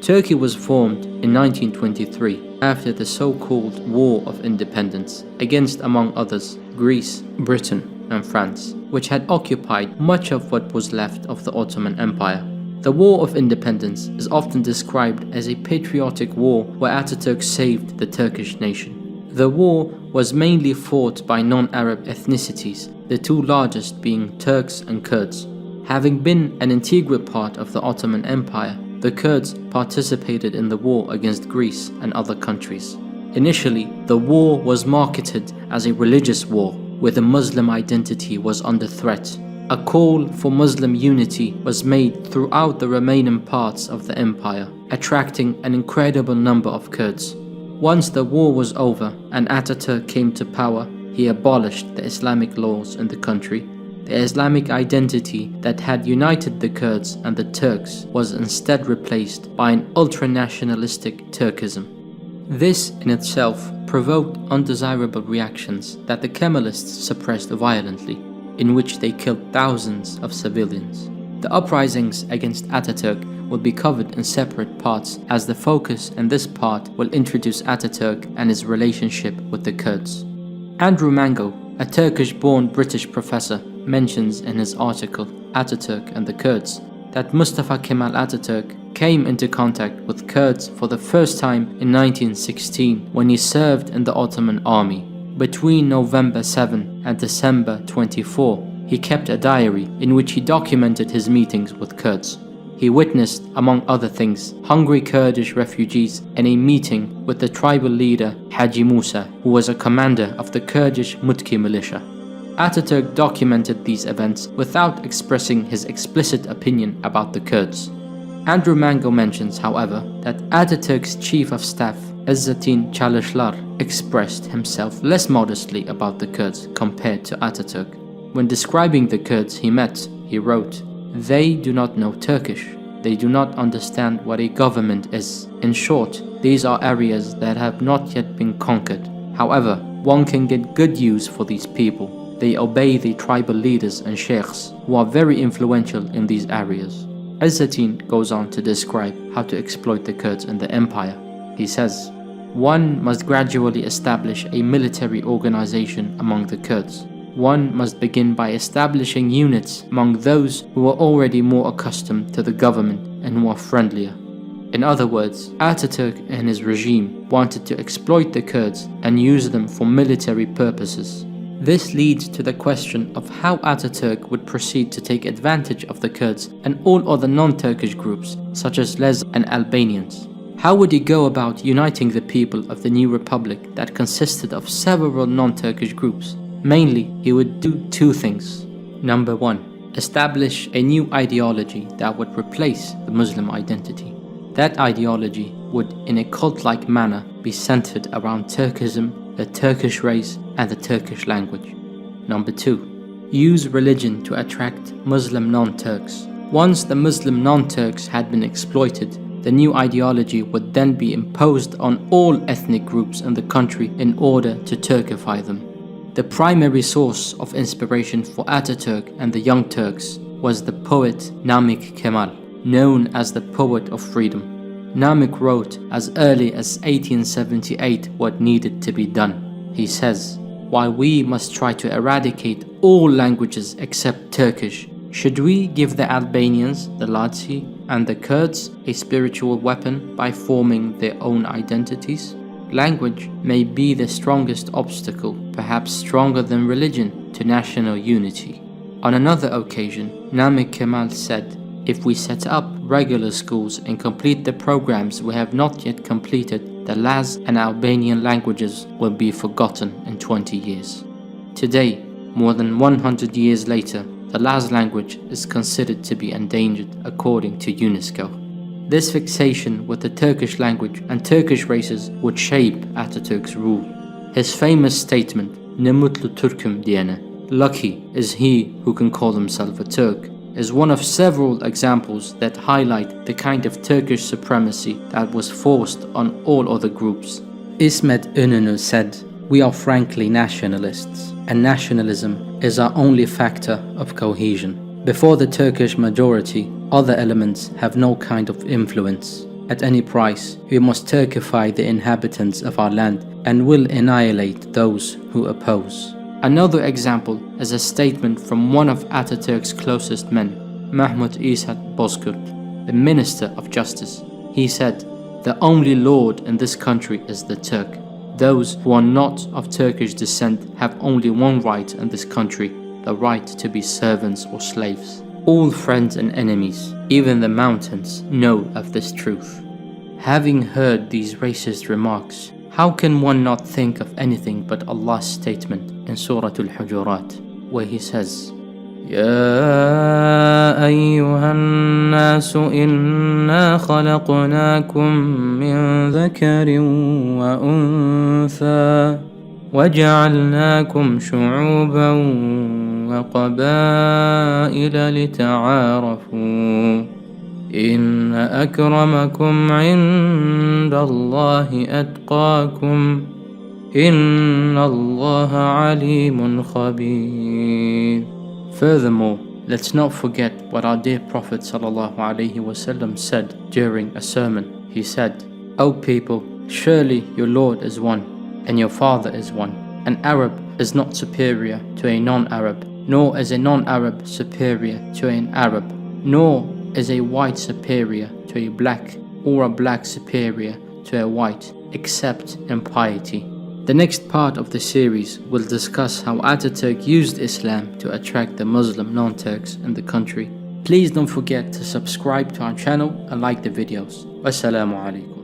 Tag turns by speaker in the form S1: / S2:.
S1: Turkey was formed in 1923 after the so-called War of Independence against, among others, Greece, Britain, and France, which had occupied much of what was left of the Ottoman Empire. The War of Independence is often described as a patriotic war where Ataturk saved the Turkish nation. The war was mainly fought by non-Arab ethnicities, the two largest being Turks and Kurds. Having been an integral part of the Ottoman Empire, the Kurds participated in the war against Greece and other countries. Initially, the war was marketed as a religious war, where the Muslim identity was under threat. A call for Muslim unity was made throughout the remaining parts of the empire, attracting an incredible number of Kurds. Once the war was over and Ataturk came to power, he abolished the Islamic laws in the country. The Islamic identity that had united the Kurds and the Turks was instead replaced by an ultra-nationalistic Turkism. This in itself provoked undesirable reactions that the Kemalists suppressed violently, in which they killed thousands of civilians. The uprisings against Ataturk will be covered in separate parts, as the focus in this part will introduce Ataturk and his relationship with the Kurds. Andrew Mango, a Turkish-born British professor, mentions in his article Ataturk and the Kurds that Mustafa Kemal Attaturk came into contact with Kurds for the first time in 1916 when he served in the Ottoman army. Between November 7 and December 24, he kept a diary in which he documented his meetings with Kurds. He witnessed, among other things, hungry Kurdish refugees in a meeting with the tribal leader Haji Musa, who was a commander of the Kurdish Mutki militia. Ataturk documented these events without expressing his explicit opinion about the Kurds. Andrew Mango mentions, however, that Ataturk's chief of staff, Izzettin Çalışlar, expressed himself less modestly about the Kurds compared to Ataturk. When describing the Kurds he met, he wrote, "They do not know Turkish. They do not understand what a government is. In short, these are areas that have not yet been conquered. However, one can get good use for these people. They obey the tribal leaders and sheikhs, who are very influential in these areas." Izzettin goes on to describe how to exploit the Kurds in the empire. He says, "One must gradually establish a military organization among the Kurds. One must begin by establishing units among those who are already more accustomed to the government and who are friendlier." In other words, Ataturk and his regime wanted to exploit the Kurds and use them for military purposes. This leads to the question of how Ataturk would proceed to take advantage of the Kurds and all other non-Turkish groups, such as Lez and Albanians. How would he go about uniting the people of the new republic that consisted of several non-Turkish groups? Mainly, he would do two things. Number one, establish a new ideology that would replace the Muslim identity. That ideology would, in a cult-like manner, be centered around Turkism, the Turkish race, and the Turkish language. Number two, use religion to attract Muslim non-Turks. Once the Muslim non-Turks had been exploited, the new ideology would then be imposed on all ethnic groups in the country in order to Turkify them. The primary source of inspiration for Ataturk and the Young Turks was the poet Namık Kemal, known as the Poet of Freedom. Namık wrote as early as 1878 what needed to be done. He says, "While we must try to eradicate all languages except Turkish, should we give the Albanians, the Lazi, and the Kurds a spiritual weapon by forming their own identities? Language may be the strongest obstacle, perhaps stronger than religion, to national unity." On another occasion, Namık Kemal said, "If we set up regular schools and complete the programs we have not yet completed, the Laz and Albanian languages will be forgotten in 20 years." Today, more than 100 years later, the Laz language is considered to be endangered according to UNESCO. This fixation with the Turkish language and Turkish races would shape Ataturk's rule. His famous statement, "Ne mutlu Türk'üm diyene," "Lucky is he who can call himself a Turk," is one of several examples that highlight the kind of Turkish supremacy that was forced on all other groups. İsmet İnönü said, "We are frankly nationalists, and nationalism is our only factor of cohesion. Before the Turkish majority, other elements have no kind of influence. At any price, we must Turkify the inhabitants of our land and will annihilate those who oppose. Another example is a statement from one of Atatürk's closest men, Mahmud Esat Bozkurt, the Minister of Justice. He said, "The only lord in this country is the Turk. Those who are not of Turkish descent have only one right in this country, the right to be servants or slaves." All friends and enemies, even the mountains, know of this truth. Having heard these racist remarks, how can one not think of anything but Allah's statement in Surah Al-Hujurat, where He says, يا أيها الناس إنا خلقناكم من ذكر وأنثى وجعلناكم شعوبا وقبائل لتعارفوا إن أكرمكم عند الله أتقاكم إن الله عليم خبير. Furthermore, let's not forget what our dear Prophet ﷺ said during a sermon. He said, "O people, surely your Lord is one, and your Father is one. An Arab is not superior to a non-Arab, nor is a non-Arab superior to an Arab, nor is a white superior to a black, or a black superior to a white, except in piety." The next part of the series will discuss how Atatürk used Islam to attract the Muslim non-Turks in the country. Please don't forget to subscribe to our channel and like the videos. Wassalamu alaikum.